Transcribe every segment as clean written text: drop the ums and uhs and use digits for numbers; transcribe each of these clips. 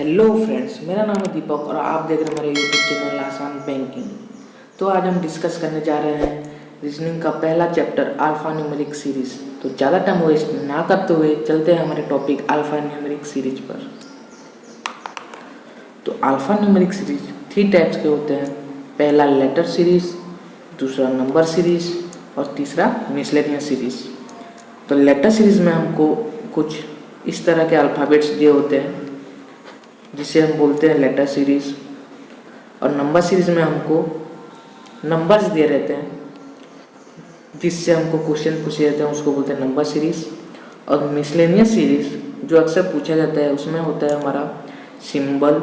Hello friends, मेरा नाम है दीपक और आप देख रहे हैं मेरे यूट्यूब चैनल आसान बैंकिंग। तो आज हम डिस्कस करने जा रहे हैं रीजनिंग का पहला चैप्टर अल्फा न्यूमेरिक सीरीज। तो ज़्यादा टाइम वेस्ट ना करते हुए चलते हैं हमारे टॉपिक अल्फा न्यूमेरिक सीरीज पर। तो अल्फा न्यूमेरिक सीरीज 3 टाइप्स के होते हैं। पहला लेटर सीरीज, दूसरा नंबर सीरीज और तीसरा मिसलेनियस सीरीज। तो लेटर सीरीज में हमको कुछ इस तरह के अल्फ़ाबेट्स दिए होते हैं जिसे हम बोलते हैं लेटर सीरीज, और नंबर सीरीज में हमको नंबर्स दिए रहते हैं जिससे हमको क्वेश्चन पूछे जाते हैं, उसको बोलते हैं नंबर सीरीज। और मिसलेनियस सीरीज जो अक्सर पूछा जाता है उसमें होता है हमारा सिंबल,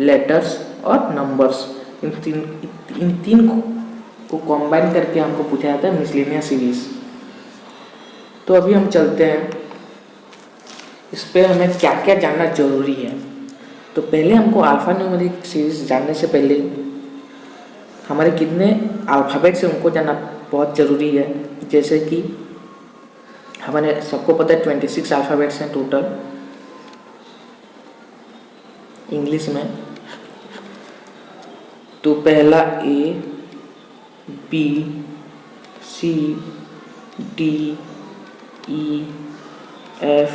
लेटर्स और नंबर्स। इन तीन को कॉम्बाइन करके हमको पूछा जाता है मिसलेनियस सीरीज। तो अभी हम चलते हैं इस पे हमें क्या क्या जानना जरूरी है। तो पहले हमको अल्फा न्यूमेरिक सीरीज जानने से पहले हमारे कितने अल्फ़ाबेट्स हैं उनको जानना बहुत ज़रूरी है। जैसे कि हमारे सबको पता है 26 अल्फ़ाबेट्स हैं टोटल इंग्लिश में। तो पहला A, B, C, D, E, F,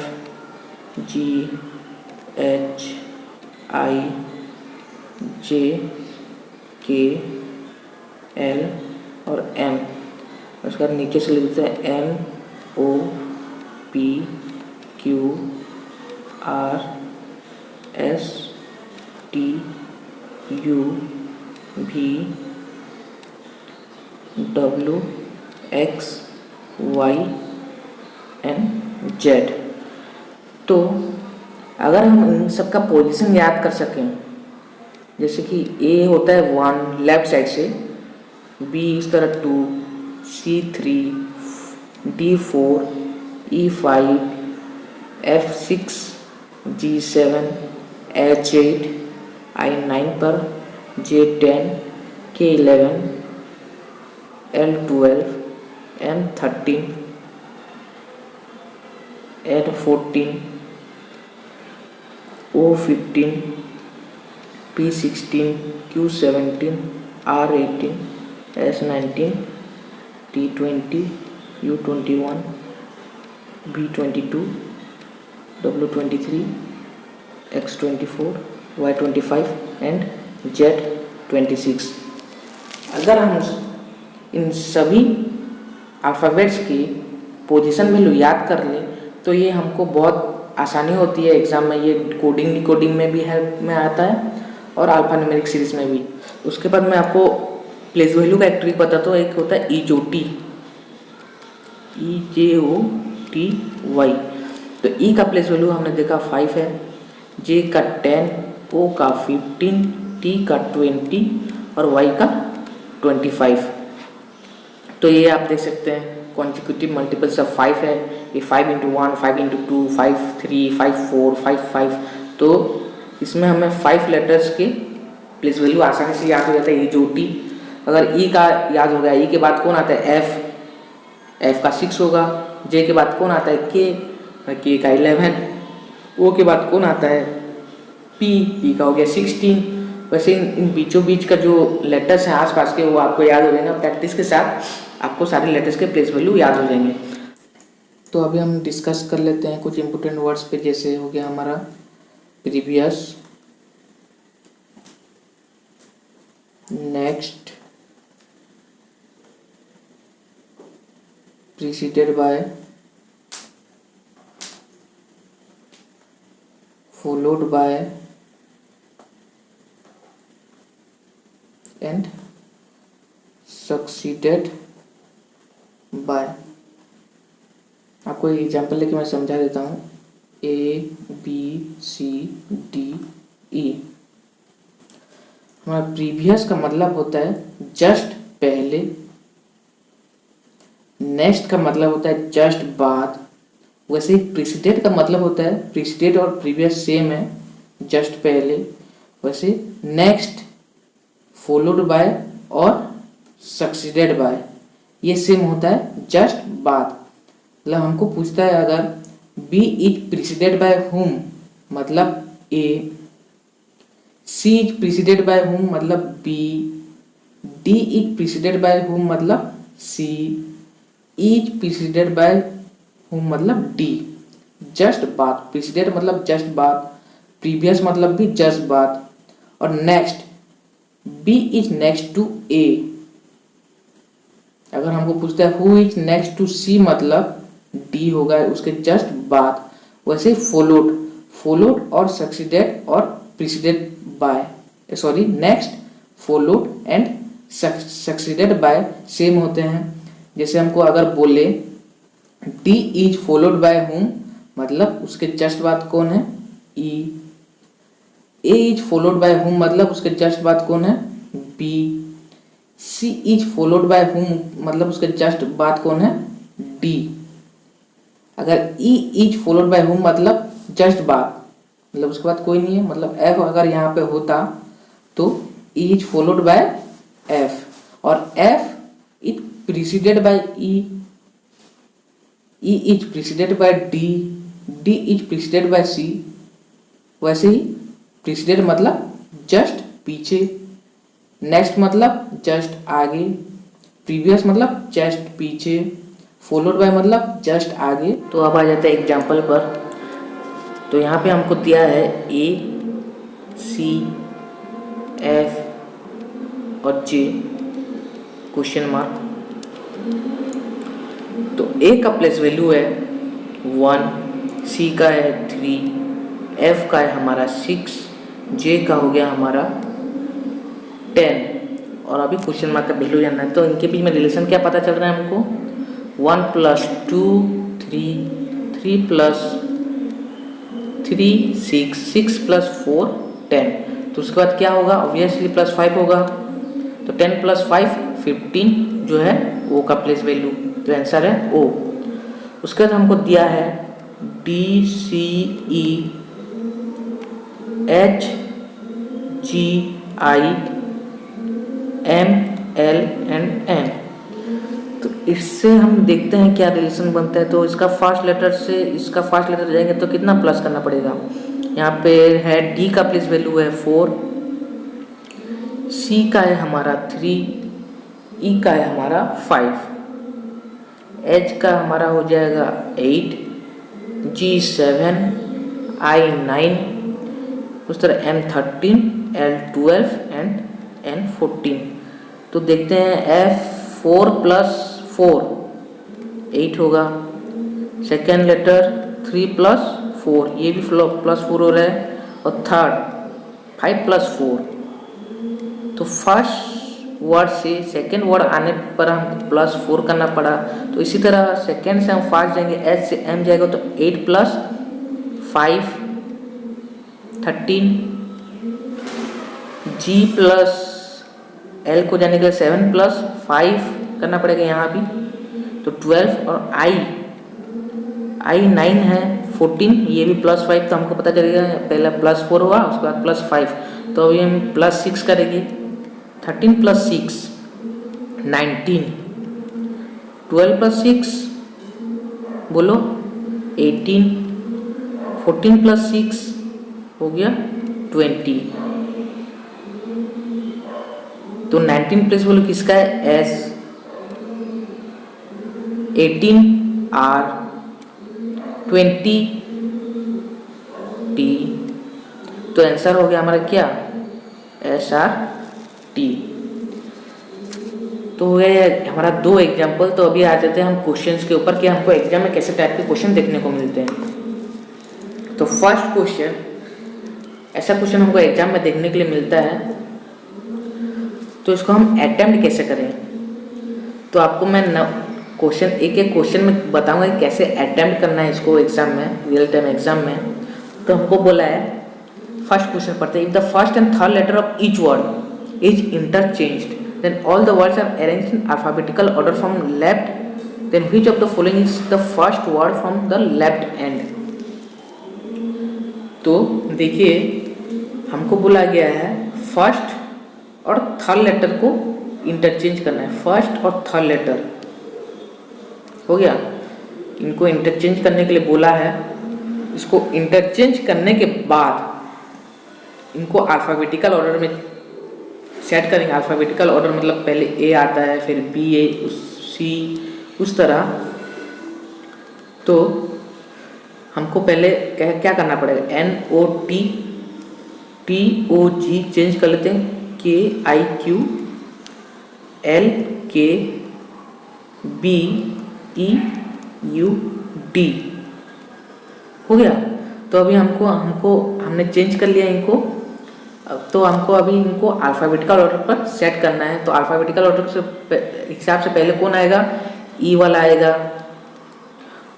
G, H, I, J, K, L और M। उसका नीचे से लिखते हैं N, O, P, Q, R, S, T, U, V, W, X, Y and Z। तो अगर हम इन सब का पोजीशन याद कर सकें, जैसे कि A होता है 1 लेफ्ट साइड से, B इस तरह 2, C 3, D 4, E 5, F 6, G 7, H 8, I 9 पर, J 10, K 11, L 12, M 13, N 14, O 15, P 16, Q 17, R 18, S 19, T 20, U 21, V 22, W 23, X 24, Y 25 and Z 26। अगर हम इन सभी अल्फ़ाबेट्स की पोजीशन वैल्यू याद कर लें तो ये हमको बहुत आसानी होती है एग्ज़ाम में। ये कोडिंग डिकोडिंग में भी हेल्प में आता है और अल्फा न्यूमेरिक सीरीज में भी। उसके बाद मैं आपको प्लेस वैल्यू का एक ट्रिक बताता हूँ। एक होता है EJOT, EJOTY। तो E का प्लेस वैल्यू हमने देखा 5 है, J का 10, O का 15, T का 20 और Y का 25। तो ये आप देख सकते हैं कॉन्जिक्यूटिव मल्टीपल्स ऑफ 5 है। ये 5 इंटू 1, 5 इंटू 2, 5 3, 5 4, 5 5। तो इसमें हमें 5 लेटर्स के प्लेस वैल्यू आसानी से याद हो जाता है। EJOT। अगर E का याद हो गया, E के बाद कौन आता है F, F का 6 होगा। J के बाद कौन आता है K का 11। O के बाद कौन आता है P का हो गया 16। वैसे इन बीचों बीच का जो लेटर्स हैं आसपास के वो आपको याद हो जाएंगे। प्रैक्टिस के साथ आपको सारे लेटर्स के प्लेस वैल्यू याद हो जाएंगे। तो अभी हम डिस्कस कर लेते हैं कुछ इंपॉर्टेंट वर्ड्स पे। जैसे हो गया हमारा previous, next, preceded by, followed by and succeeded by. आपको एक एग्जाम्पल लेके मैं समझा देता हूँ। ABCDE। हमारा प्रीवियस का मतलब होता है जस्ट पहले, नेक्स्ट का मतलब होता है जस्ट बाद। वैसे ही प्रीसीडेड का मतलब होता है, प्रीसीडेड और प्रीवियस सेम है, जस्ट पहले। वैसे नेक्स्ट, फॉलोड बाय और सक्सीडेड बाय ये सेम होता है जस्ट बाद। मतलब हमको पूछता है अगर B is preceded by whom, मतलब A, C is preceded by whom मतलब B, D is preceded by whom मतलब C, E is preceded by whom मतलब D। जस्ट बात, preceded मतलब जस्ट बात, previous मतलब भी जस्ट बात, और next B is next to A। अगर हमको पूछता है who is next to C मतलब D होगा उसके जस्ट बाद। वैसे followed, followed और succeeded और preceded by, sorry next, followed and succeeded by same होते हैं। जैसे हमको अगर बोले D is followed by whom मतलब उसके जस्ट बाद कौन है, E। A is followed by whom मतलब उसके जस्ट बाद कौन है, B। C is followed by whom मतलब उसके जस्ट बाद कौन है, D। अगर E is followed by whom मतलब जस्ट बाद, मतलब उसके बाद कोई नहीं है, मतलब F अगर यहाँ पे होता तो E is followed by F, और F is preceded by E, E is preceded by D, D is preceded by C। वैसे ही preceded मतलब जस्ट पीछे, नेक्स्ट मतलब जस्ट आगे, प्रीवियस मतलब जस्ट पीछे, फॉलोड बाय मतलब जस्ट आगे। तो अब आ जाते हैं एग्जाम्पल पर। तो यहाँ पे हमको दिया है A, C, F और J क्वेश्चन मार्क। तो A का प्लेस वैल्यू है 1, C का है 3, F का है हमारा 6, J का हो गया हमारा 10, और अभी क्वेश्चन मार्क का वैल्यू जानना है। तो इनके बीच में रिलेशन क्या पता चल रहा है हमको, 1 + 2 3, 3 + 3 6, 6 + 4 10। तो उसके बाद क्या होगा, ऑब्वियसली +5 होगा, तो 10 + 5 15 जो है O का प्लेस वैल्यू, तो आंसर है O। उसके बाद हमको दिया है D, C, E, H, G, I, M, L and N। तो इससे हम देखते हैं क्या रिलेशन बनता है। तो इसका फर्स्ट लेटर से इसका फर्स्ट लेटर जाएंगे तो कितना प्लस करना पड़ेगा। यहाँ पे है D का प्लेस वैल्यू है 4, C का है हमारा 3, E का है हमारा 5, H का हमारा हो जाएगा 8, G 7, I 9, उस तरह M 13, L 12 एंड N 14। तो देखते हैं F 4 + 4 8 होगा, सेकेंड लेटर 3 + 4 ये भी +4 हो रहा है, और थर्ड 5 + 4। तो फर्स्ट वर्ड से सेकेंड वर्ड आने पर हमको +4 करना पड़ा। तो इसी तरह सेकेंड से हम फर्स्ट जाएंगे, H से M जाएगा तो 8 + 5 13, G + L को जाने के लिए 7 + 5 करना पड़ेगा यहाँ भी, तो 12, और I 9 है 14, ये भी +5, तो हमको पता चलेगा पहला +4 हुआ उसके बाद +5, तो अभी हम +6 करेंगे। 13 + 6 19, 12 + 6 बोलो 18, 14 + 6 हो गया 20। तो 19 प्लेस बोलो किसका है, S, 18 R, 20 T। तो आंसर हो गया हमारा क्या, SRT। तो हो गया हमारा 2 एग्जाम्पल। तो अभी आ जाते हैं हम क्वेश्चंस के ऊपर कि हमको एग्जाम में कैसे टाइप के क्वेश्चन देखने को मिलते हैं। तो फर्स्ट क्वेश्चन, ऐसा क्वेश्चन हमको एग्जाम में देखने के लिए मिलता है, तो इसको हम अटेम्प्ट कैसे करें। तो आपको मैं क्वेश्चन एक क्वेश्चन में बताऊंगा कैसे अटेम्प्ट करना है इसको एग्जाम में, रियल टाइम एग्जाम में। तो हमको बोला है, फर्स्ट क्वेश्चन पढ़ते हैं, if the first and third letter of each word is interchanged then all the words are arranged in alphabetical order from left, then which of the following is the first word from the left end. तो देखिए हमको बोला गया है first और third letter को interchange करना है, फर्स्ट और थर्ड लेटर हो गया, इनको इंटरचेंज करने के लिए बोला है। इसको इंटरचेंज करने के बाद इनको अल्फ़ाबेटिकल ऑर्डर में सेट करेंगे। अल्फ़ाबेटिकल ऑर्डर मतलब पहले ए आता है, फिर बी, ए, सी, उस तरह। तो हमको पहले क्या करना पड़ेगा, NOT चेंज कर लेते हैं, KIQLKBEUD हो गया। तो अभी हमने चेंज कर लिया इनको। तो हमको अभी इनको अल्फ़ाबेटिकल ऑर्डर पर सेट करना है। तो अल्फ़ाबेटिकल ऑर्डर से हिसाब से पहले कौन आएगा, ई वाला आएगा,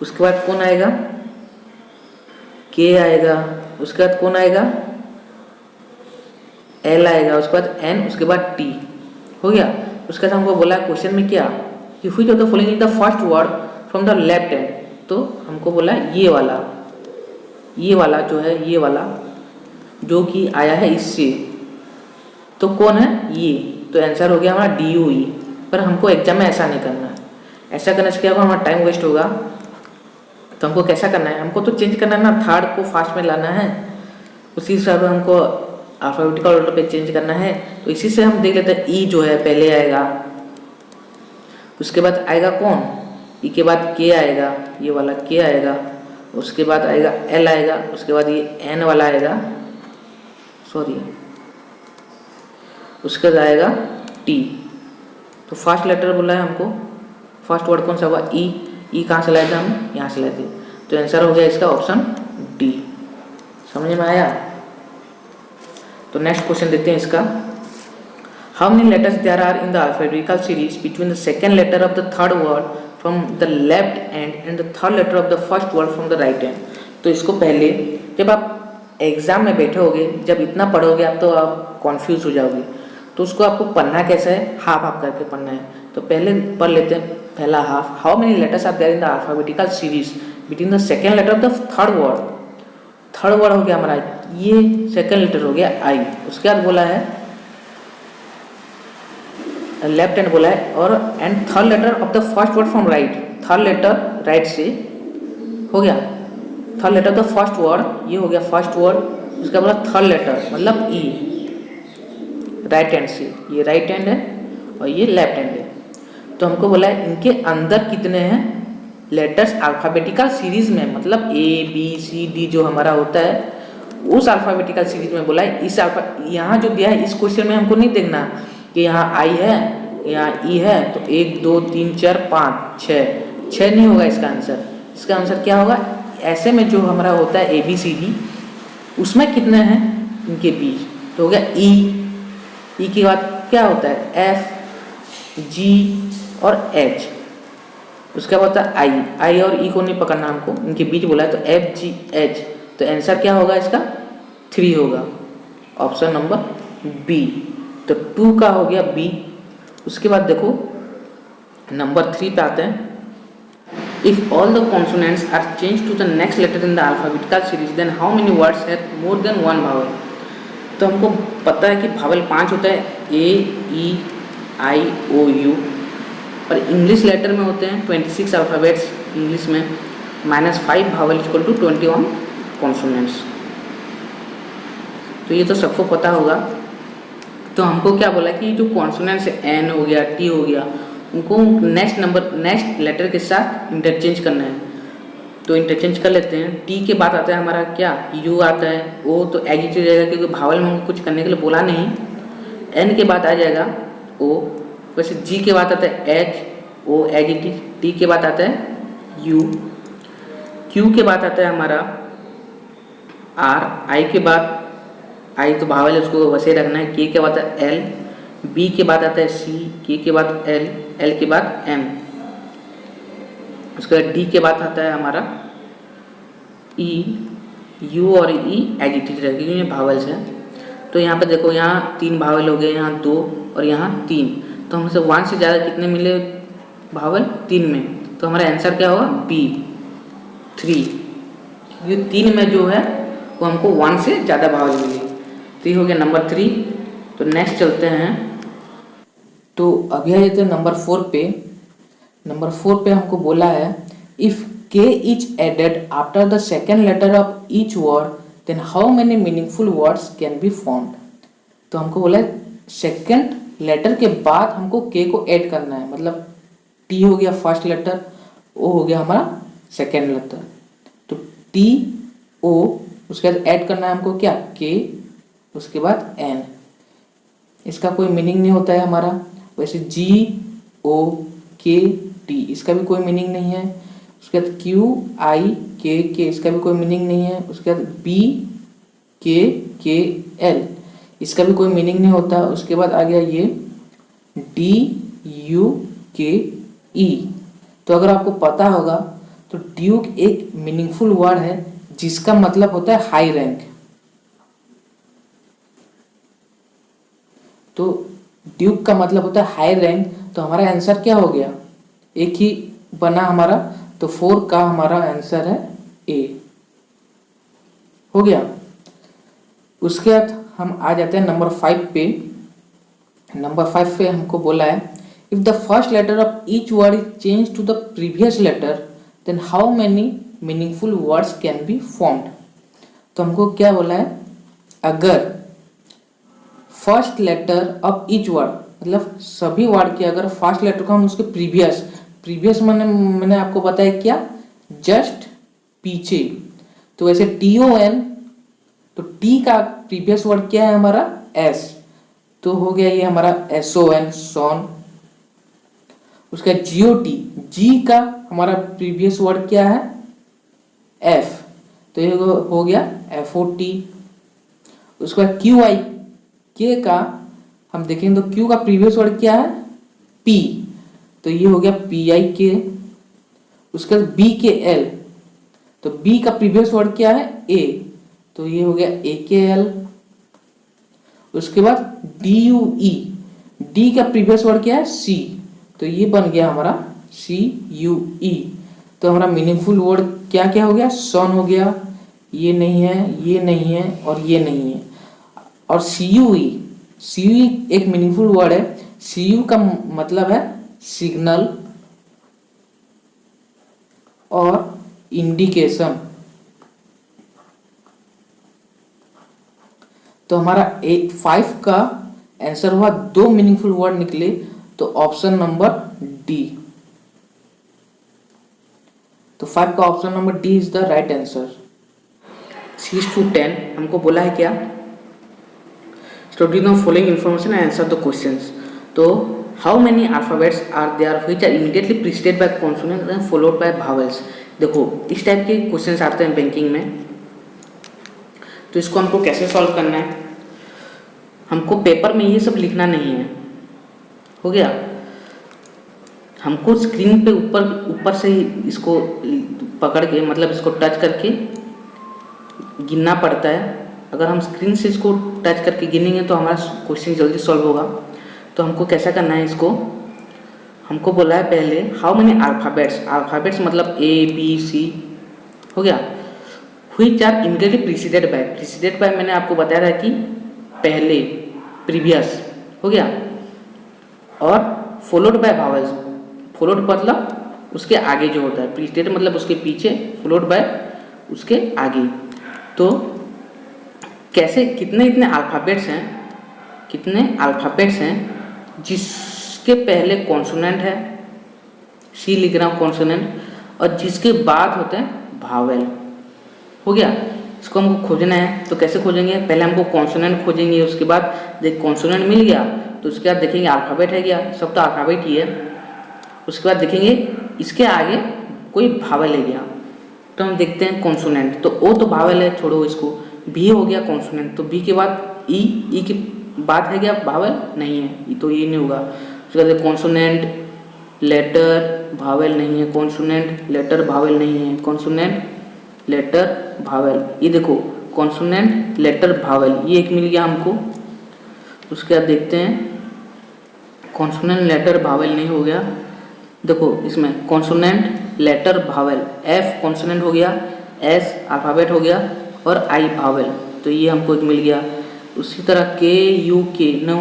उसके बाद कौन आएगा, के आएगा, उसके बाद कौन आएगा, एल आएगा, उसके बाद एन, उसके बाद टी। हो गया। उसके बाद हमको बोला क्वेश्चन में क्या कि which of the following is the first word from the left hand. तो हमको बोला ये वाला जो है, ये वाला जो कि आया है इससे, तो कौन है ये। तो आंसर हो गया हमारा DOE। पर हमको एग्जाम में ऐसा नहीं करना है। ऐसा करने से क्या होगा, हमारा टाइम वेस्ट होगा। तो हमको कैसा करना है, हमको तो चेंज करना है ना, थर्ड को फास्ट में लाना है। उसी हिसाब से हमको अल्फ़ाबेटिकल ऑर्डर पे चेंज करना है। तो इसी से हम देख लेते हैं, ई जो है पहले आएगा, उसके बाद आएगा कौन, ई के बाद के आएगा, ये वाला के आएगा, उसके बाद आएगा एल आएगा, उसके बाद ये एन वाला आएगा, उसके बाद आएगा टी। तो फर्स्ट लेटर बोला है हमको, फर्स्ट वर्ड कौन सा हुआ, ई कहाँ से लाए थे हम, यहाँ से लाए थे। तो आंसर हो गया इसका ऑप्शन डी। समझ में आया। तो नेक्स्ट क्वेश्चन देखते हैं इसका। How many letters there are in the alphabetical series between the second letter of the third word from the left hand and the third letter of the first word from the right hand. तो इसको पहले जब आप exam में बैठे होगे, जब इतना पढ़ोगे आप, तो आप कॉन्फ्यूज हो जाओगे। तो उसको आपको पढ़ना कैसे है, हाफ हाफ करके पढ़ना है। तो पहले पढ़ लेते हैं पहला half. How many letters are there in the alphabetical series between the second letter of the third word. Third word हो गया हमारा, ये सेकेंड लेटर हो गया आई। उसके बाद बोला है लेफ्ट हैंड बोला है, और and third letter of the first word from right. Third letter right से हो गया, third letter of the first word, ये हो गया फर्स्ट वर्ड। उसका बोला थर्ड लेटर मतलब ई, राइट हैंड से, ये राइट हैंड है और ये लेफ्ट हैंड है। तो हमको बोला है इनके अंदर कितने हैं लेटर्स अल्फ़ाबेटिकल सीरीज में, मतलब ABCD जो हमारा होता है उस अल्फ़ाबेटिकल सीरीज में बोला है। इस यहाँ जो दिया है इस क्वेश्चन में हमको नहीं देखना कि यहाँ आई है, यहाँ ई है, तो 1 2 3 4 5 6 नहीं होगा इसका आंसर। इसका आंसर क्या होगा, ऐसे में जो हमारा होता है ABCD, उसमें कितने हैं इनके बीच। तो हो गया ई के बाद क्या होता है F, G और H। उसके बाद होता है आई और ई को नहीं पकड़ना हमको, इनके बीच बोला है। तो FGH। तो आंसर क्या होगा इसका 3 होगा, ऑप्शन नंबर बी। तो 2 का हो गया बी। उसके बाद देखो नंबर 3 पे आते हैं। If all the consonants are change to the next letter in the alphabetical series then how many words have more than 1 vowel. तो हमको पता है कि भावल 5 होता है, AEIOU, और इंग्लिश लेटर में होते हैं 26 अल्फ़ाबेट्स इंग्लिश में, -5 भावल इक्वल टू 21 कॉन्सोनेंट्स। तो ये तो सबको पता होगा। तो हमको क्या बोला कि जो कॉन्सोनेंट्स है N हो गया, T हो गया, उनको नेक्स्ट लेटर के साथ इंटरचेंज करना है। तो इंटरचेंज कर लेते हैं। T के बाद आता है हमारा क्या, U आता है, O तो एडिटिव रहेगा क्योंकि भावल में हमको कुछ करने के लिए बोला नहीं। N के बाद आ जाएगा O, वैसे G के बाद आता है H, O एडिटिव। T के बाद आता है U, Q के बाद आता है हमारा R, I के बाद, I तो भावल है उसको वैसे रखना है। K के बाद आता है L, B के बाद आता है C, K के बाद L, L के बाद M। उसके बाद D के बाद आता है हमारा E, U और E एडिटिव रहेगी, ये भावल्स हैं। तो यहाँ पर देखो, यहाँ 3 भावल हो गए, यहाँ 2 और यहाँ 3। तो हमसे 1 से ज़्यादा कितने मिले भावल, 3 में। तो हमारा आंसर क्या होगा B 3। ये 3 में जो है वो हमको 1 से ज़्यादा भावल मिले। तो ये हो गया नंबर 3। तो नेक्स्ट चलते हैं। तो अभी आ जाते हैं नंबर 4 पे। नंबर 4 पे हमको बोला है if K is added after the second letter of each word then how many meaningful words can be found. तो हमको बोला है सेकेंड लेटर के बाद हमको के को ऐड करना है, मतलब टी हो गया फर्स्ट लेटर, ओ हो गया हमारा सेकेंड लेटर, तो टी ओ उसके बाद ऐड करना है हमको क्या के, उसके बाद एन। इसका कोई मीनिंग नहीं होता है हमारा। वैसे जी ओ के टी इसका भी कोई मीनिंग नहीं है। उसके बाद क्यू आई के इसका भी कोई मीनिंग नहीं है। उसके बाद बी के एल इसका भी कोई मीनिंग नहीं होता। उसके बाद आ गया ये डी यू के ई। तो अगर आपको पता होगा तो ड्यूक एक मीनिंगफुल वर्ड है जिसका मतलब होता है हाई रैंक। तो ड्यूक का मतलब होता है हाई रैंक। तो हमारा आंसर क्या हो गया, एक ही बना हमारा, तो 4 का हमारा आंसर है ए, हो गया। उसके बाद हम आ जाते हैं नंबर 5 पे। नंबर 5 पे हमको बोला है if the first letter of each word is change to the previous letter then how many meaningful words can be formed. तो हमको क्या बोला है, अगर first letter of each word मतलब सभी वर्ड के अगर फर्स्ट लेटर को हम उसके प्रीवियस मैंने आपको बताया क्या, जस्ट पीछे। तो वैसे टी ओ एन, तो टी का प्रीवियस वर्ड क्या है हमारा एस, तो हो गया ये हमारा एस ओ एन सॉन। उसका जियो टी, जी का हमारा प्रीवियस वर्ड क्या है एफ, तो ये हो गया एफ ओ टी। उसके बाद क्यू आई के का हम देखेंगे तो क्यू का प्रीवियस वर्ड क्या है पी, तो ये हो गया पी आई के। उसके बाद बी के एल, तो बी का प्रीवियस वर्ड क्या है ए, तो ये हो गया ए के एल। उसके बाद डी यू ई, डी का प्रीवियस वर्ड क्या है सी, तो ये बन गया हमारा सी यू ई। तो हमारा मीनिंगफुल वर्ड क्या क्या हो गया, सन हो गया, ये नहीं है, ये नहीं है और ये नहीं है। और सी यू ई, सी यू ई एक मीनिंगफुल वर्ड है। सी यू का मतलब है सिग्नल और इंडिकेशन। तो हमारा 5 का आंसर हुआ 2 मीनिंगफुल वर्ड निकले, तो ऑप्शन नंबर डी। तो 5 का option number D is the right answer. 6 to 10 हमको बोला है क्या, study the following information and answer the questions. तो how many alphabets are there which are immediately preceded by consonant and followed by vowels. देखो इस type के questions आते हैं बैंकिंग में, तो इसको हमको कैसे सॉल्व करना है, हमको पेपर में ये सब लिखना नहीं है, हो गया। हमको स्क्रीन पे ऊपर से ही इसको पकड़ के मतलब इसको टच करके गिनना पड़ता है। अगर हम स्क्रीन से इसको टच करके गिनेंगे तो हमारा क्वेश्चन जल्दी सॉल्व होगा। तो हमको कैसा करना है, इसको हमको बोला है पहले हाउ मेनी अल्फाबेट्स मतलब ए बी सी, हो गया। Which are immediately preceded by मैंने आपको बताया था कि पहले प्रीवियस, हो गया। और फॉलोड बाय वावेल्स, फॉलोड मतलब उसके आगे जो होता है, प्रीसीडेड मतलब उसके पीछे, फॉलोड बाय उसके आगे। तो कैसे कितने अल्फाबेट्स हैं जिसके पहले कॉन्सोनेंट है, सी लिख रहा हूँ कॉन्सोनेंट, और जिसके बाद होते हैं वावेल, हो गया। इसको हमको खोजना है, तो कैसे खोजेंगे, पहले हमको कॉन्सोनेंट खोजेंगे, उसके बाद देख कॉन्सोनेंट मिल गया तो उसके बाद देखेंगे अल्फाबेट है क्या, सब तो अल्फाबेट ही है। उसके बाद देखेंगे इसके आगे कोई वावेल है क्या, तो हम देखते हैं कॉन्सोनेंट, तो ओ तो वावेल है, छोड़ो इसको। बी हो गया कॉन्सोनेंट, तो बी के बाद ई के बाद है क्या वावेल, नहीं है, तो ये नहीं होगा। उसके बाद कॉन्सोनेंट लेटर वावेल नहीं है, कॉन्सोनेंट लेटर वावेल नहीं है, कॉन्सोनेंट लेटर वावेल, ये देखो कॉन्सोनेंट लेटर वावेल, ये एक मिल गया हमको। उसके बाद देखते हैं कॉन्सोनेंट लेटर वावेल नहीं हो गया, देखो इसमें consonant letter vowel, F consonant हो गया, एस अल्फाबेट हो गया और आई वावेल, तो ये हमको एक मिल गया। उसी तरह के यू के नो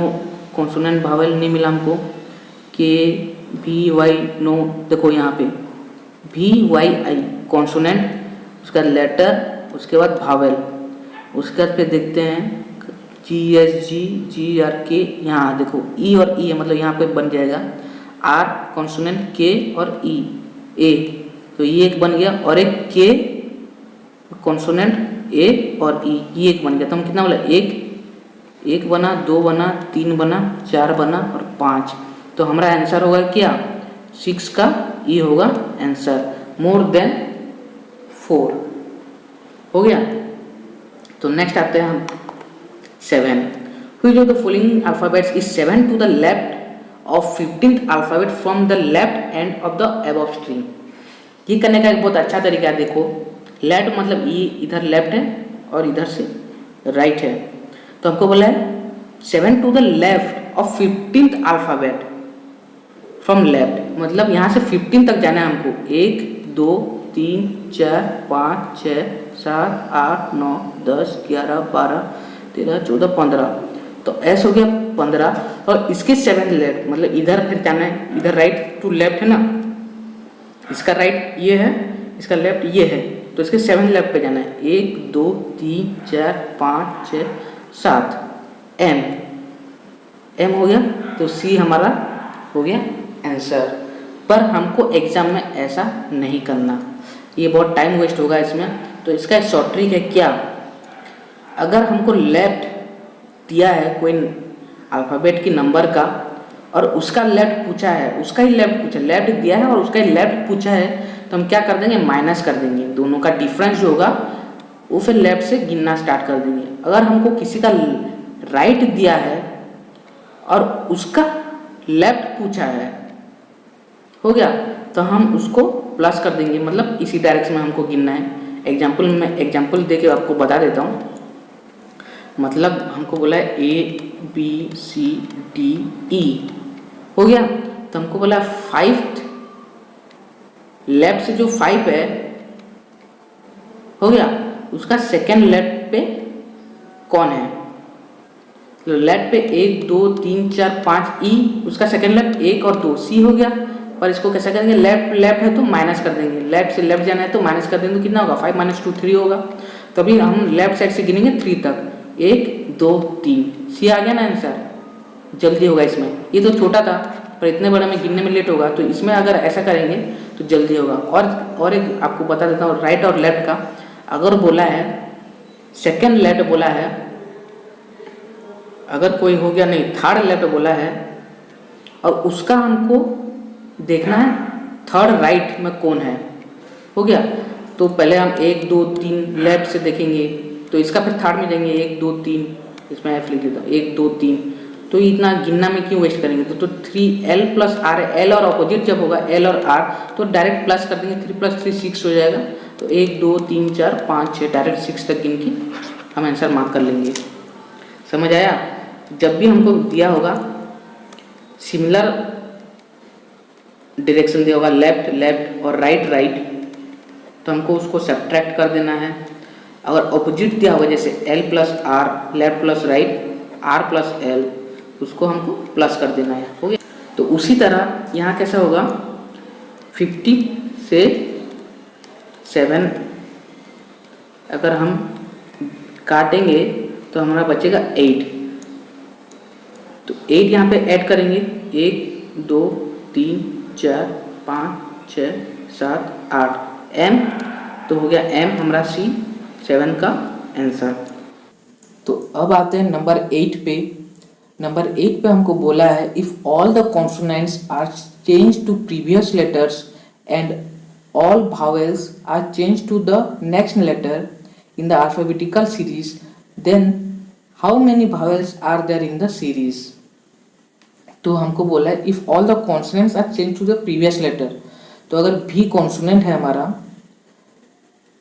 कॉन्सोनेंट वावेल नहीं मिला हमको, के वी वाई नो, देखो यहाँ पे वी वाई आई कॉन्सोनेंट, उसका लेटर, उसके बाद वावेल, उसके बाद पे देखते हैं GSG GRK, यहाँ देखो ई और ई है, मतलब यहाँ पे बन जाएगा आर कॉन्सोनेंट के और ई ए, तो ये एक बन गया, और एक के कॉन्सोनेंट ए और ई, ये एक बन गया। तो हम कितना बोला, एक बना, 2 बना, 3 बना, 4 बना और 5। तो हमारा आंसर होगा क्या, 6 का ई होगा आंसर, मोर देन 4 हो गया। तो नेक्स्ट आते हैं हम 7, which of the following alphabets is 7 to the left of 15th alphabet from the left end of the above string। ये करने का एक बहुत अच्छा तरीका है, देखो लेफ्ट मतलब ये इधर लेफ्ट है और इधर से राइट है, तो हमको बोला है 7 to the left of 15th alphabet from left, मतलब यहाँ से 15 तक जाना है हमको, 1 2 3 4 5 6 7 8 9 10 11 12 13 14 15, तो ऐसा हो गया 15, और इसके 7 लेफ्ट मतलब इधर फिर जाना है, इधर राइट टू लेफ्ट है ना, इसका राइट ये है, इसका लेफ्ट ये है, तो इसके 7 लेफ्ट पे जाना है, 1 2 3 4 5 6 7, एम हो गया, तो सी हमारा हो गया आंसर। पर हमको एग्जाम में ऐसा नहीं करना, ये बहुत टाइम वेस्ट होगा इसमें। तो इसका एक शॉर्ट ट्रिक है, क्या, अगर हमको लेफ्ट दिया है कोई अल्फ़ाबेट की नंबर का और उसका लेफ्ट पूछा है, उसका ही लेफ्ट पूछा, लेफ्ट दिया है और उसका ही लेफ्ट पूछा है, तो हम क्या कर देंगे, माइनस कर देंगे, दोनों का डिफरेंस जो होगा वो फिर लेफ्ट से गिनना स्टार्ट कर देंगे। अगर हमको किसी का राइट दिया है और उसका लेफ्ट पूछा है, हो गया, तो हम उसको प्लस कर देंगे, मतलब इसी डायरेक्शन में हमको गिनना है। एग्जाम्पल दे के आपको बता देता हूँ, मतलब हमको बोला है ABCDE हो गया, तो हमको बोला 5th लेफ्ट से जो 5 है हो गया, उसका सेकेंड लेफ्ट पे कौन है, तो लेफ्ट पे 1 2 3 4 5 ई, उसका सेकेंड लेफ्ट 1 और 2 सी हो गया। पर इसको कैसे करेंगे, लेफ्ट है तो माइनस कर देंगे, लेफ्ट से लेफ्ट जाना है तो माइनस कर देंगे, तो कितना होगा, 5 - 2 3 होगा। तभी हम लेफ्ट साइड से गिनेंगे 3 तक, 1 2 3, सी आ गया ना आंसर, जल्दी होगा इसमें। ये तो छोटा था पर इतने बड़े में गिनने में लेट होगा, तो इसमें अगर ऐसा करेंगे तो जल्दी होगा। और एक आपको बता देता हूँ राइट और लेफ्ट का, अगर बोला है सेकेंड लेफ्ट बोला है, अगर कोई हो गया नहीं थर्ड लेफ्ट बोला है और उसका हमको देखना है थर्ड राइट में कौन है, हो गया, तो पहले हम 1 2 3 लेफ्ट से देखेंगे, तो इसका फिर थर्ड में जाएंगे 1 2 3, इसमें एफ लिख देता हूँ 1 2 3, तो इतना गिनना में क्यों वेस्ट करेंगे, तो 3L + R, L और अपोजिट जब होगा L और R तो डायरेक्ट प्लस कर देंगे, 3 + 3 6 हो जाएगा, तो 1 2 3 4 5 6 डायरेक्ट 6 तक गिन के हम आंसर मार्क कर लेंगे। समझ आया। जब भी हमको दिया होगा सिमिलर डायरेक्शन दिया होगा, लेफ्ट लेफ्ट और राइट राइट, तो हमको उसको सब्ट्रैक्ट कर देना है। अगर ऑपोजिट दिया होगा जैसे L + R, left + right, R + L, उसको हमको प्लस कर देना है, हो गया। तो उसी तरह यहाँ कैसा होगा, 50 से 7 अगर हम काटेंगे तो हमारा बचेगा 8, तो 8 यहाँ पे ऐड करेंगे, 1 2 3 4 5 6 7 8, M, तो हो गया M हमारा C 7 का आंसर। तो अब आते हैं नंबर 8 पे। नंबर 8 पे हमको बोला है if all the consonants are change to previous letters and all vowels are change to the next letter in the alphabetical series, then how many vowels are there in the series. तो हमको बोला है if all the consonants are change to the previous letter, तो अगर भी consonant है हमारा,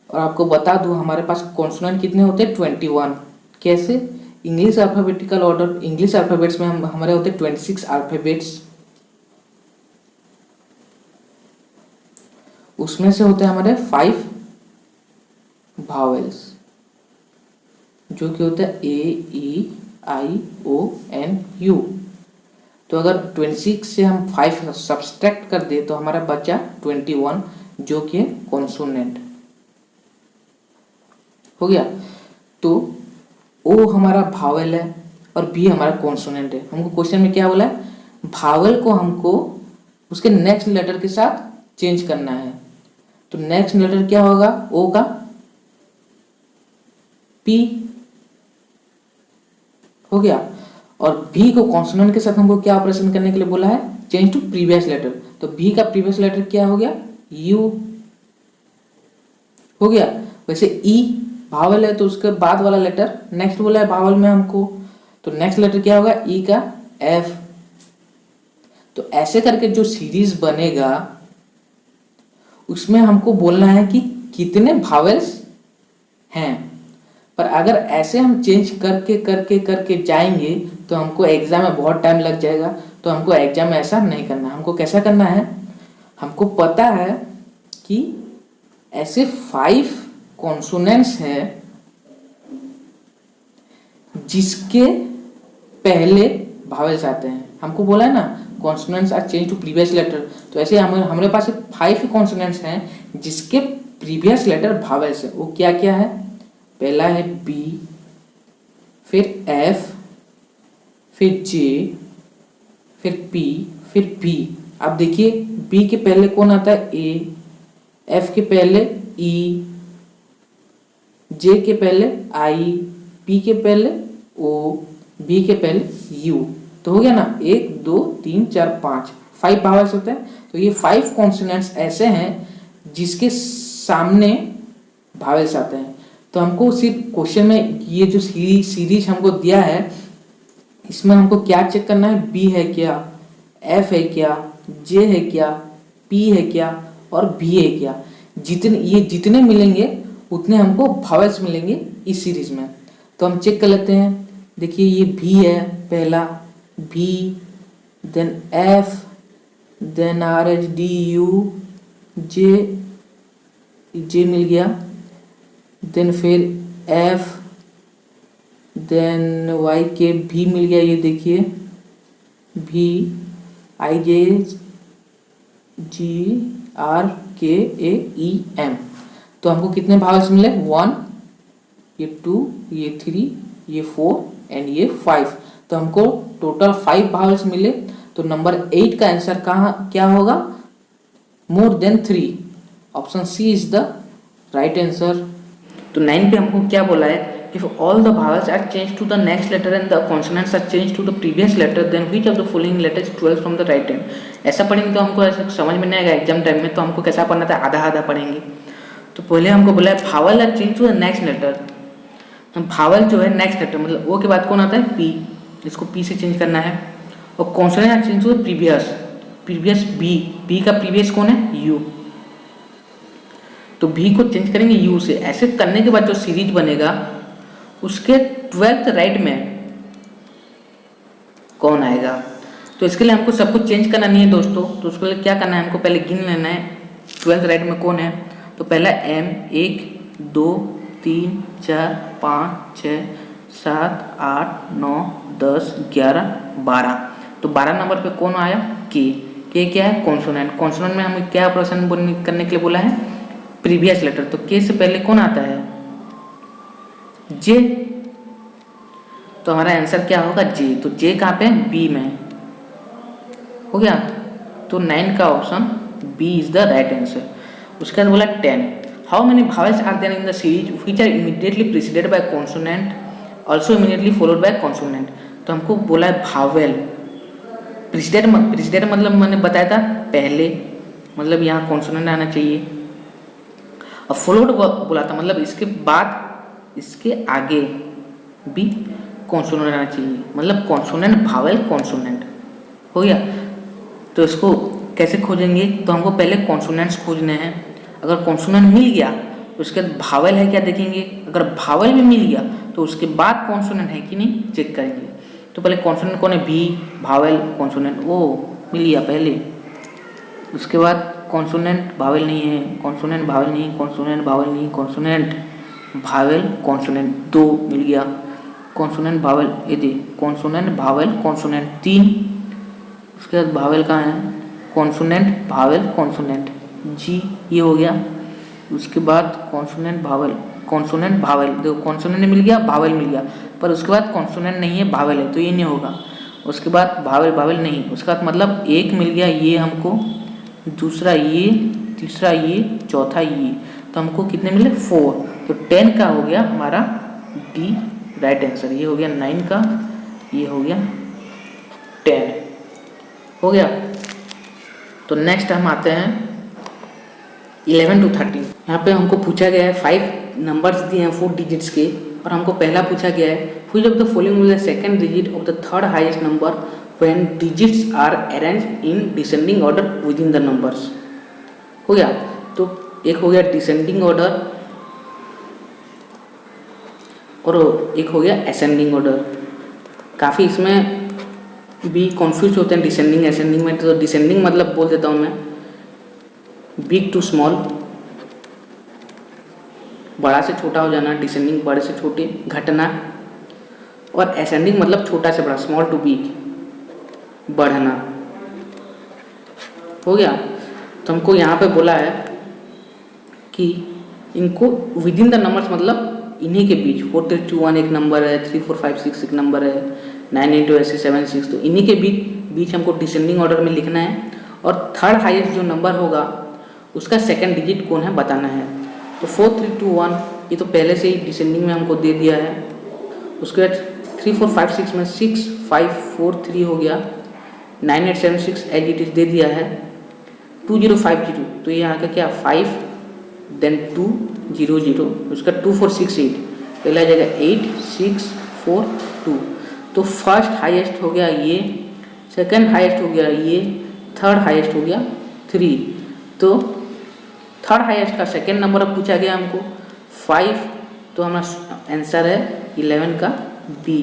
और आपको बता दूं हमारे पास कॉन्सोनेंट कितने होते हैं 21, कैसे, English alphabetical order, English alphabets में हमारे होते 26 अल्फाबेट्स, उसमें से होते हैं हमारे 5 वावेल्स जो कि होता है AEIONU। तो अगर 26 से हम 5 सब्सट्रैक्ट कर दे तो हमारा बचा 21 जो कि कॉन्सोनेंट हो गया। तो ओ हमारा भावेल है और बी हमारा कॉन्सोनेंट है। हमको क्वेश्चन में क्या बोला है, भावेल को हमको उसके नेक्स्ट लेटर के साथ चेंज करना है। तो नेक्स्ट लेटर क्या होगा, ओ का पी हो गया, और भी को कॉन्सोनेंट के साथ हमको क्या ऑपरेशन करने के लिए बोला है, चेंज टू प्रीवियस लेटर। तो भी का प्रीवियस लेटर क्या हो गया, यू हो गया। वैसे ई भावल है तो उसके बाद वाला लेटर नेक्स्ट बोला है भावल में हमको, तो नेक्स्ट लेटर क्या होगा, ई का एफ। तो ऐसे करके जो सीरीज बनेगा उसमें हमको बोलना है कि कितने भावेल्स हैं। पर अगर ऐसे हम चेंज करके करके करके जाएंगे तो हमको एग्जाम में बहुत टाइम लग जाएगा। तो हमको एग्जाम में ऐसा नहीं करना, हमको कैसा करना है, हमको पता है कि ऐसे 5 कॉन्सोनेंट्स हैं जिसके पहले भावेल्स आते हैं। हमको बोला है ना consonants are change to previous letter, तो ऐसे हमारे पास 5 कॉन्सोनेंट्स हैं जिसके प्रीवियस लेटर भावेल्स है। वो क्या क्या है, पहला है बी, फिर एफ, फिर जे, फिर पी, फिर बी। अब देखिए बी के पहले कौन आता है, ए, एफ के पहले ई, जे के पहले आई, पी के पहले ओ, बी के पहले यू। तो हो गया ना, 1 2 3 4 5 भावेल्स होते हैं। तो ये 5 कॉन्सोनेंट्स ऐसे हैं जिसके सामने भावेल्स आते हैं। तो हमको सिर्फ क्वेश्चन में ये जो सीरीज हमको दिया है इसमें हमको क्या चेक करना है, बी है क्या, एफ है क्या, जे है क्या, पी है क्या और बी है क्या। जितने मिलेंगे उतने हमको भावेल्स मिलेंगे इस सीरीज में। तो हम चेक कर लेते हैं। देखिए ये भी है पहला, भी, then F, then R H D U, J मिल गया, देन फिर एफ, देन वाई के भी मिल गया, ये देखिए भी, आई जे जी आर के ए ई एम। तो हमको कितने भावेल्स मिले, 1, ये 2, ये 3, ये 4 एंड ये 5। तो हमको टोटल 5 भावेल्स मिले। तो नंबर 8 का आंसर कहाँ क्या होगा, more than 3। Option C is the right answer. तो 9 पे हमको क्या बोला है, if all the vowels are changed to the next letter and the consonants are changed to the previous letter then which of the following letters 12 from the right hand। ऐसा पढ़ेंगे तो हमको ऐसा समझ में नहीं आएगा एग्जाम टाइम में। तो हमको कैसा पढ़ना था, आधा आधा पढ़ेंगे। तो पहले हमको बोला है vowel are change to the next letter. Vowel जो है नेक्स्ट लेटर मतलब ओ के बाद कौन आता है, पी, जिसको पी से चेंज करना है। और consonant are change to the previous B का प्रीवियस कौन है, यू। तो भी को चेंज करेंगे यू से। ऐसे करने के बाद जो सीरीज बनेगा उसके 12th राइट में कौन आएगा। तो इसके लिए हमको सब कुछ चेंज करना नहीं है दोस्तों। तो उसके लिए क्या करना है, हमको पहले गिन लेना है 12th राइट में कौन है। तो पहला एम, 1 2 3 4 5 6 7 8 9 10 11 12। तो 12 नंबर पे कौन आया, के क्या है, कॉन्सोनेंट। कॉन्सोनेंट में हमें क्या ऑपरेशन करने के लिए बोला है, प्रीवियस लेटर। तो के से पहले कौन आता है, जे। तो हमारा आंसर क्या होगा, जे। तो जे कहाँ पे, बी में हो गया। तो 9 का option B is the right answer. उसके बाद बोला 10, how many vowels are there in the series which are immediately preceded by consonant also immediately followed by consonant. तो हमको बोला है भावेल प्रीसीडेड मतलब मैंने बताया था पहले, मतलब यहाँ कॉन्सोनेंट आना चाहिए। और फॉलोड बोला था मतलब इसके बाद इसके आगे भी कॉन्सोनेंट आना चाहिए, मतलब कॉन्सोनेंट भावेल कॉन्सोनेंट हो गया। तो इसको कैसे खोजेंगे, तो हमको पहले कॉन्सोनेंट्स खोजने हैं। अगर कॉन्सोनेंट मिल गया तो उसके बाद भावेल है क्या देखेंगे, अगर भावेल भी मिल गया तो उसके बाद कॉन्सोनेंट है कि नहीं चेक करेंगे। तो पहले कॉन्सोनेंट कौन है, भी, भावेल, कॉन्सोनेंट, वो मिल गया पहले। उसके बाद कॉन्सोनेंट भावेल नहीं है, कॉन्सोनेंट भावेल नहीं, कॉन्सोनेंट भावेल नहीं, कॉन्सोनेंट भावेल कॉन्सोनेंट 2 मिल गया। कॉन्सोनेंट भावेल ये दे, कॉन्सोनेंट भावेल कॉन्सोनेंट 3। उसके बाद भावेल कहाँ है, कॉन्सोनेंट भावेल कॉन्सोनेंट जी, ये हो गया। उसके बाद कॉन्सोनेंट भावेल देखो, कॉन्सोनेंट मिल गया, भावेल मिल गया। पर उसके बाद कॉन्सोनेंट नहीं है, भावेल है, तो ये नहीं होगा। उसके बाद भावेल नहीं, उसका मतलब एक मिल गया ये हमको, दूसरा ये, तीसरा ये, चौथा ये, तो हमको कितने मिले 4। तो 10 का हो गया हमारा डी राइट आंसर। ये हो गया 9 का, ये हो गया 10 हो गया। तो नेक्स्ट हम आते हैं 11 to 13। यहाँ पे हमको पूछा गया है 5 नंबर्स दिए हैं 4 डिजिट्स के, और हमको पहला पूछा गया है which of the following is the second digit of the third highest number when digits are arranged in descending order with in the numbers. हो गया। तो एक हो गया डिसेंडिंग ऑर्डर और एक हो गया असेंडिंग ऑर्डर। काफ़ी इसमें भी कन्फ्यूज होते हैं डिसेंडिंग असेंडिंग में। तो डिसेंडिंग मतलब बोल देता हूँ मैं, बिग टू स्मॉल, बड़ा से छोटा हो जाना, डिसेंडिंग बड़े से छोटे घटना, और असेंडिंग मतलब छोटा से बड़ा, स्मॉल टू बिग, बढ़ना। हो गया। तो हमको यहाँ पे बोला है कि इनको विद इन द नंबर्स मतलब इन्हीं के बीच, 4 3 2 1 एक नंबर है, 3 4 5 6 एक नंबर है, 9 8 2 ऐसे 7 6, तो इन्हीं के बीच हमको डिसेंडिंग ऑर्डर में लिखना है। और थर्ड हाईएस्ट जो नंबर होगा उसका सेकंड डिजिट कौन है बताना है। तो 4 3 2 1 ये तो पहले से ही डिसेंडिंग में हमको दे दिया है। उसके बाद 3 4 5 6 में 6 5 4 3 हो गया, 9 8 7 6 एज इट इज दे दिया है, 2 0 5 0, तो ये यहाँ का क्या 5 देन 2 0 0, उसका 2 4 6 8, पहला जाएगा 8 6 4 2। तो फर्स्ट हाईएस्ट हो गया ये, सेकंड हाईएस्ट हो गया ये, थर्ड हाईएस्ट हो गया 3। तो थर्ड हाईएस्ट का सेकंड नंबर अब पूछा गया हमको 5, तो हमारा आंसर है 11 का बी।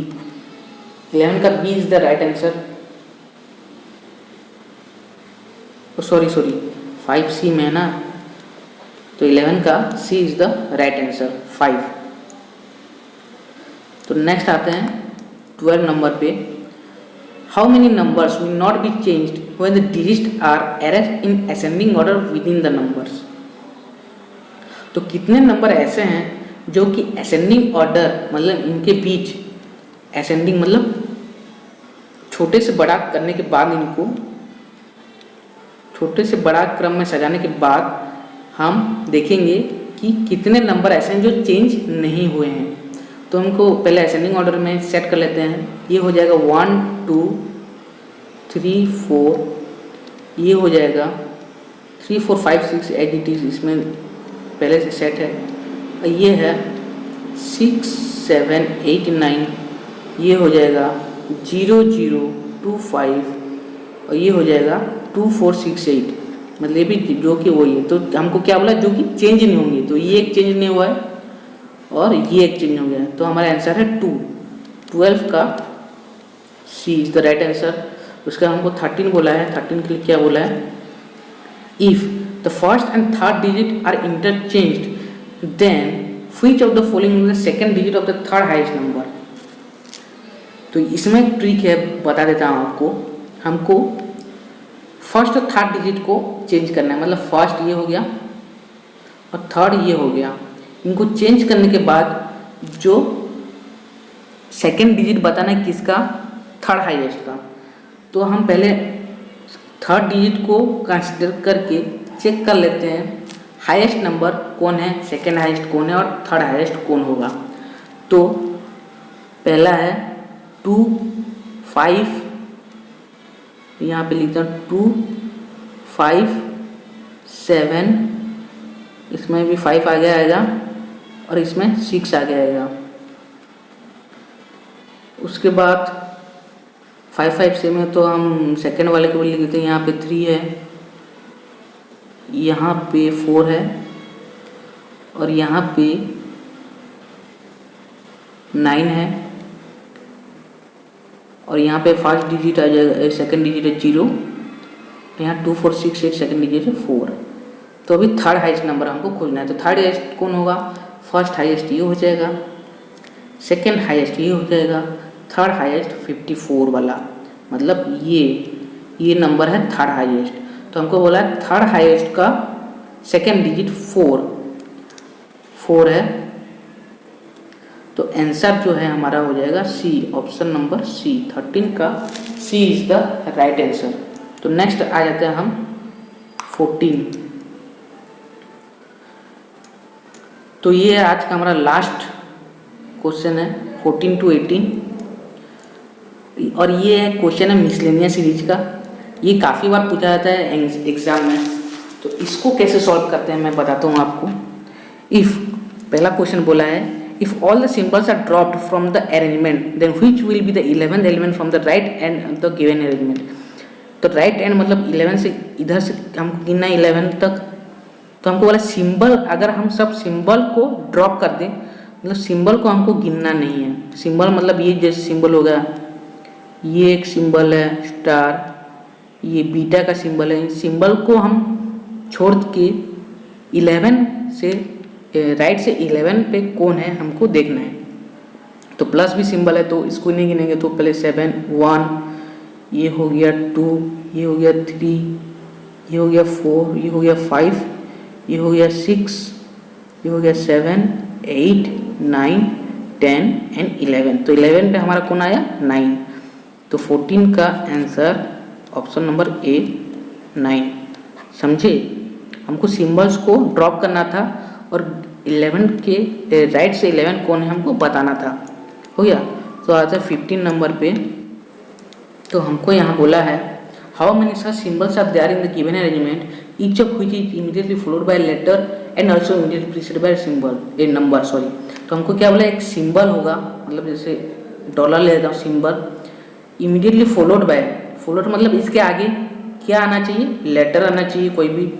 11 का B is the right answer. Sorry 5C में है ना, तो 11 का C is the right answer 5। तो नेक्स्ट आते हैं 12 नंबर पे। How many numbers will not be changed when the digits are arranged in ascending order with in the numbers. तो कितने नंबर ऐसे हैं जो कि असेंडिंग ऑर्डर मतलब इनके बीच, असेंडिंग मतलब छोटे से बड़ा करने के बाद, इनको छोटे से बड़ा क्रम में सजाने के बाद हम देखेंगे कि कितने नंबर ऐसे हैं जो चेंज नहीं हुए हैं। तो हमको पहले असेंडिंग ऑर्डर में सेट कर लेते हैं। ये हो जाएगा 1 2 3 4, ये हो जाएगा 3 4 5 6 एज इट इज, इसमें पहले से सेट है। और ये है 6 7 8 9, ये हो जाएगा 0 0 2 5, और ये हो जाएगा 2 4 6 8, मतलब ये भी जो कि वही है। तो हमको क्या बोला, जो कि चेंज नहीं होंगे। तो ये एक चेंज नहीं हुआ है और ये एक चेंज हो गया है, तो हमारा आंसर है 2। 12 का C is the right answer. उसका हमको 13 बोला है। 13 के लिए क्या बोला है, if the first and third digit are interchanged then which of the following is the second digit of the third highest number. तो इसमें एक ट्रिक है, बता देता हूँ आपको। हमको फर्स्ट और थर्ड डिजिट को चेंज करना है, मतलब फर्स्ट ये हो गया और थर्ड ये हो गया। इनको चेंज करने के बाद जो सेकंड डिजिट बताना है किसका, थर्ड हाईएस्ट का। तो हम पहले थर्ड डिजिट को कंसीडर करके चेक कर लेते हैं हाईएस्ट नंबर कौन है, सेकंड हाईएस्ट कौन है और थर्ड हाईएस्ट कौन होगा। तो पहला है 2 5, यहाँ पे लिखता हूँ 2 5 7, इसमें भी 5 आगे आएगा और इसमें 6 आगे आएगा। उसके बाद 5 5 से में तो हम सेकेंड वाले के लिए लिख देते हैं। यहाँ पे 3 है, यहाँ पे 4 है और यहाँ पे 9 है और यहाँ पे फर्स्ट डिजिट आ जाएगा, सेकंड डिजिट है 0, यहाँ 2 4 6 8 सेकंड डिजिट है 4। तो अभी थर्ड हाईएस्ट नंबर हमको खोजना है। तो थर्ड हाईएस्ट कौन होगा, फर्स्ट हाईएस्ट ये हो जाएगा, सेकंड हाईएस्ट ये हो जाएगा, थर्ड हाईएस्ट 54 वाला, मतलब ये नंबर है थर्ड हाईएस्ट। तो हमको बोला है थर्ड हाईएस्ट का सेकंड डिजिट 4 है। तो आंसर जो है हमारा हो जाएगा सी, ऑप्शन नंबर सी, 13 का C is the right answer. तो नेक्स्ट आ जाते हैं हम 14। तो ये आज का हमारा लास्ट क्वेश्चन है 14 to 18, और ये है क्वेश्चन है मिसलेनियस सीरीज का। ये काफ़ी बार पूछा जाता है एग्जाम में, तो इसको कैसे सॉल्व करते हैं मैं बताता हूँ आपको। इफ़ पहला क्वेश्चन बोला है if all the symbols are dropped from the arrangement then which will be the 11th element from the right end of the given arrangement. तो राइट एंड मतलब 11 से इधर से हमको गिनना है 11 तक। तो हमको बोला सिंबल, अगर हम सब सिंबल को ड्रॉप कर दें, मतलब सिंबल को हमको गिनना नहीं है। सिंबल मतलब ये जैसे सिंबल हो गया, ये एक सिंबल है स्टार, ये बीटा का सिंबल है। सिंबल को हम छोड़ के 11 से राइट से 11 पे कौन है हमको देखना है। तो प्लस भी सिंबल है तो इसको नहीं गिनेंगे। तो पहले 7 1, ये हो गया 2, ये हो गया 3, ये हो गया 4, ये हो गया 5, ये हो गया 6, ये हो गया 7 8 9 10 एंड 11। तो 11 पे हमारा कौन आया 9। तो 14 का आंसर ऑप्शन नंबर ए 9। समझे, हमको सिंबल्स को ड्रॉप करना था और 11 के राइट से 11 कौन है हमको बताना था। हो गया। तो आता है 15 नंबर पे। तो हमको यहाँ बोला है how many such symbols are there in the given arrangement each of which is immediately followed by letter and also immediately preceded by symbol a number. Sorry, तो हमको क्या बोला, एक सिंबल होगा, मतलब जैसे डॉलर ले लेता हूँ, symbol immediately followed bye, followed मतलब इसके आगे क्या आना चाहिए, लेटर आना चाहिए, कोई भी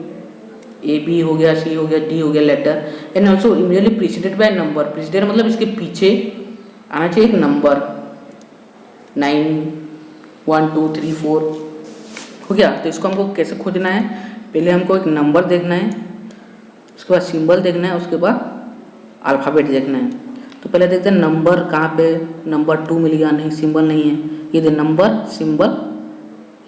ए बी हो गया, सी हो गया, डी हो गया letter, and also immediately preceded by number. Preceded मतलब इसके पीछे आना चाहिए एक नंबर, 9 1 2 3 4 हो गया। तो इसको हमको कैसे खोजना है, पहले हमको एक नंबर देखना है, उसके बाद सिंबल देखना है, उसके बाद अल्फ़ाबेट देखना है। तो पहले देखते हैं नंबर कहाँ पे, नंबर 2 मिल गया, नहीं सिंबल नहीं है, ये दे नंबर सिंबल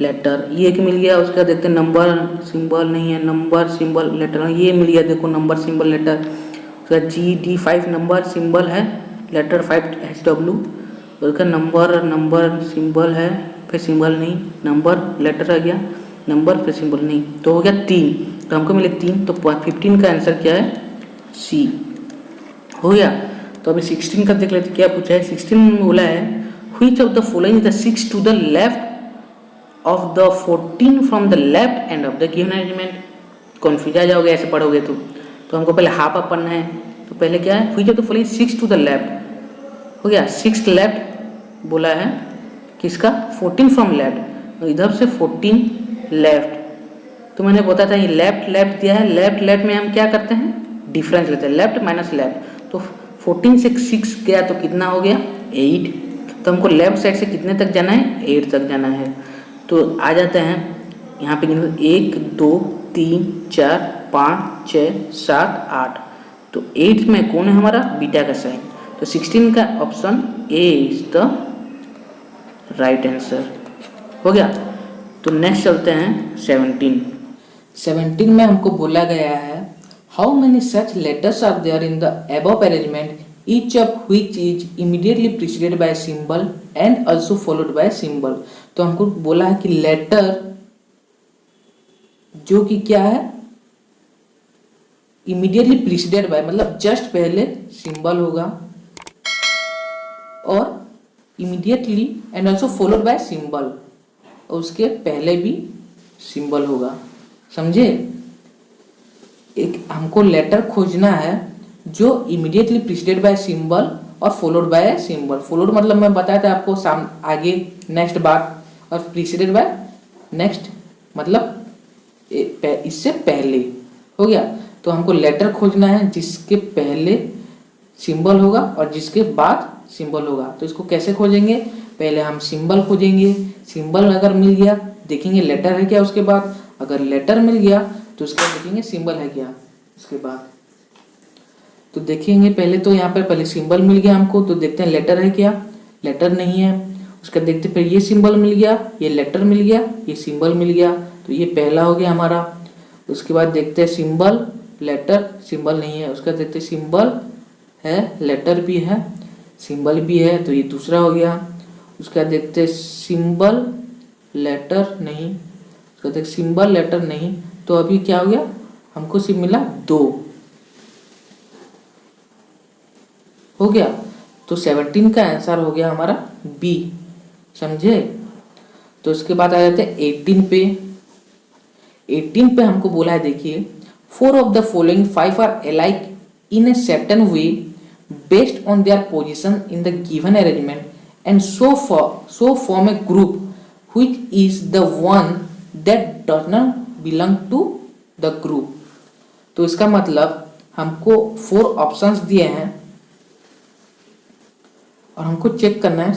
लेटर, ये एक मिल गया। उसके बाद देखते हैं नंबर सिंबल नहीं है, नंबर सिंबल लेटर, ये मिल गया, देखो नंबर सिंबल लेटर। उसके बाद GD5 नंबर सिंबल है, लेटर 5 HW। उसका नंबर नंबर सिंबल है, फिर सिंबल नहीं, नंबर लेटर आ गया, नंबर फिर सिंबल नहीं, तो हो गया 3। तो हमको मिले 3। तो 15 का आंसर क्या है, सी हो गया। तो अभी 16 का देख लेते क्या पूछा है। 16 में बोला है which of the following is the 6 to the left of the 14 from the left end of the given arrangement. Confuse आ जाओगे ऐसे पढ़ोगे तो हमको पहले हाफ अप पढ़ना है। तो पहले क्या है, which of the following 6 to the left हो गया, 6 लेफ्ट बोला है किसका, 14 फ्रॉम लेफ्ट, इधर से 14 लेफ्ट। तो मैंने बताया था ये लेफ्ट लेफ्ट दिया है, लेफ्ट लेफ्ट में हम क्या करते हैं, डिफरेंस लेते हैं, लेफ्ट माइनस लेफ्ट। तो 14 से 6 गया तो कितना हो गया 8। तो हमको लेफ्ट साइड से कितने तक जाना है, 8 तक जाना है। तो आ जाते हैं यहाँ पे 1 2 3 4 5 6 7 8। तो 8 में कौन है हमारा, बीटा का साइन। तो 16 का option A is the right answer हो गया। तो नेक्स्ट चलते हैं 17 में हमको बोला गया है how many such letters are there in the above arrangement each of which is immediately preceded by symbol and also followed by symbol. तो हमको बोला है कि लेटर जो कि क्या है, इमीडिएटली प्रीसीडेड बाय मतलब जस्ट पहले सिंबल होगा और immediately and also followed by symbol, और उसके पहले भी सिंबल होगा। समझे, एक हमको लेटर खोजना है जो इमीडिएटली प्रीसीडेड बाय सिंबल और फॉलोड बाय सिंबल। फॉलोड मतलब मैं बताया था आपको आगे नेक्स्ट बार, और प्रीसीडेड बाय नेक्स्ट मतलब इससे पहले हो गया। तो हमको लेटर खोजना है जिसके पहले सिंबल होगा और जिसके बाद सिंबल होगा। तो इसको कैसे खोजेंगे, पहले हम सिंबल खोजेंगे, सिंबल अगर मिल गया देखेंगे लेटर है क्या, उसके बाद अगर लेटर मिल गया तो उसके बाद देखेंगे सिंबल है क्या उसके बाद। तो देखेंगे पहले तो यहाँ पर पहले सिंबल मिल गया हमको, तो देखते हैं लेटर है क्या, लेटर नहीं है। उसका देखते फिर ये सिंबल मिल गया, ये लेटर मिल गया, ये सिंबल मिल गया, तो ये पहला हो गया हमारा। उसके बाद देखते हैं सिंबल लेटर, सिंबल नहीं है, उसका देखते सिंबल है लेटर भी है, सिंबल भी है, तो ये दूसरा हो गया। उसका देखते सिंबल लेटर नहीं, उसका देख सिंबल लेटर नहीं, तो अभी क्या हो गया, हमको सिर्फ मिला 2 हो गया। तो 17 का आंसर हो गया हमारा बी, समझे। तो उसके बाद आ जाते हैं 18 पे। 18 पे हमको बोला है, देखिए 4 of the following 5 are alike in a certain way based on their position in the given arrangement and so form a group which is the one that does not belong to the group. तो इसका मतलब हमको 4 options दिए हैं और हमको check करना है,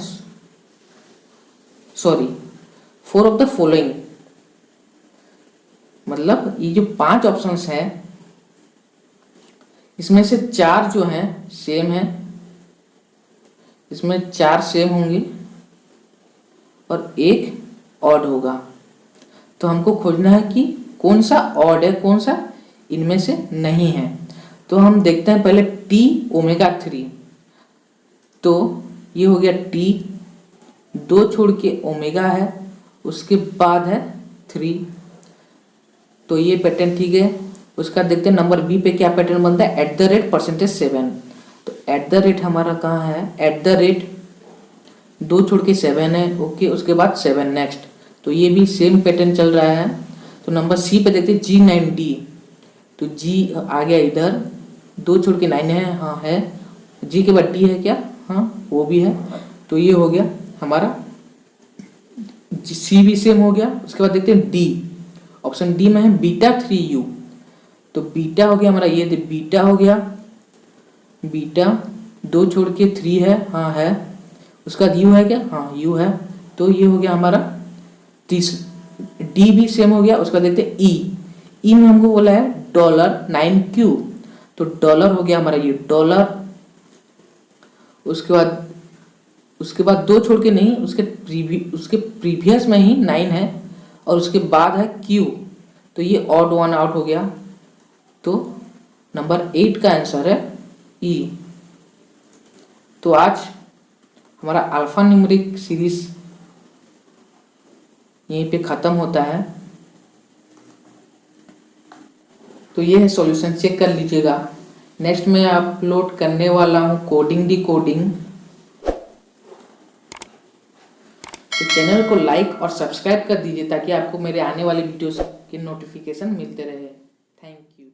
सॉरी 4 ऑफ द फॉलोइंग, मतलब ये जो 5 ऑप्शंस हैं इसमें से 4 जो हैं सेम है, इसमें 4 सेम होंगे और एक ऑड होगा। तो हमको खोजना है कि कौन सा ऑड है, कौन सा इनमें से नहीं है। तो हम देखते हैं पहले टी ओमेगा 3, तो ये हो गया टी, 2 छोड़ के ओमेगा है, उसके बाद है 3, तो ये पैटर्न ठीक है। उसका देखते हैं नंबर बी पे क्या पैटर्न बनता है, @%7। तो @ हमारा कहाँ है, @ 2 छोड़ के 7 है, ओके, उसके बाद 7 नेक्स्ट, तो ये भी सेम पैटर्न चल रहा है। तो नंबर सी पे देखते हैं G9D, तो जी आ गया इधर, 2 छोड़ के 9 है, हाँ है, जी के बाद डी है क्या, हाँ वो भी है, तो ये हो गया हमारा सी भी सेम हो गया। उसके बाद देखते हैं डी, ऑप्शन डी में है β3u, तो बीटा हो गया हमारा, ये बीटा हो गया, बीटा 2 छोड़ के 3 है, हाँ है, उसका यू है क्या, हाँ यू है, तो ये हो गया हमारा डी भी सेम हो गया। उसका देखते हैं ई में हमको बोला है $9Q, तो डॉलर हो गया हमारा ये डॉलर। उसके बाद 2 छोड़ के नहीं, उसके प्रीवियस में ही 9 है और उसके बाद है Q, तो ये ऑड 1 आउट हो गया। तो नंबर 8 का आंसर है ई। तो आज हमारा अल्फा न्यूमेरिक सीरीज यहीं पे ख़त्म होता है। तो ये है सॉल्यूशन, चेक कर लीजिएगा। नेक्स्ट में अपलोड करने वाला हूँ कोडिंग डिकोडिंग। तो चैनल को लाइक और सब्सक्राइब कर दीजिए ताकि आपको मेरे आने वाले वीडियोस के नोटिफिकेशन मिलते रहे। Thank you.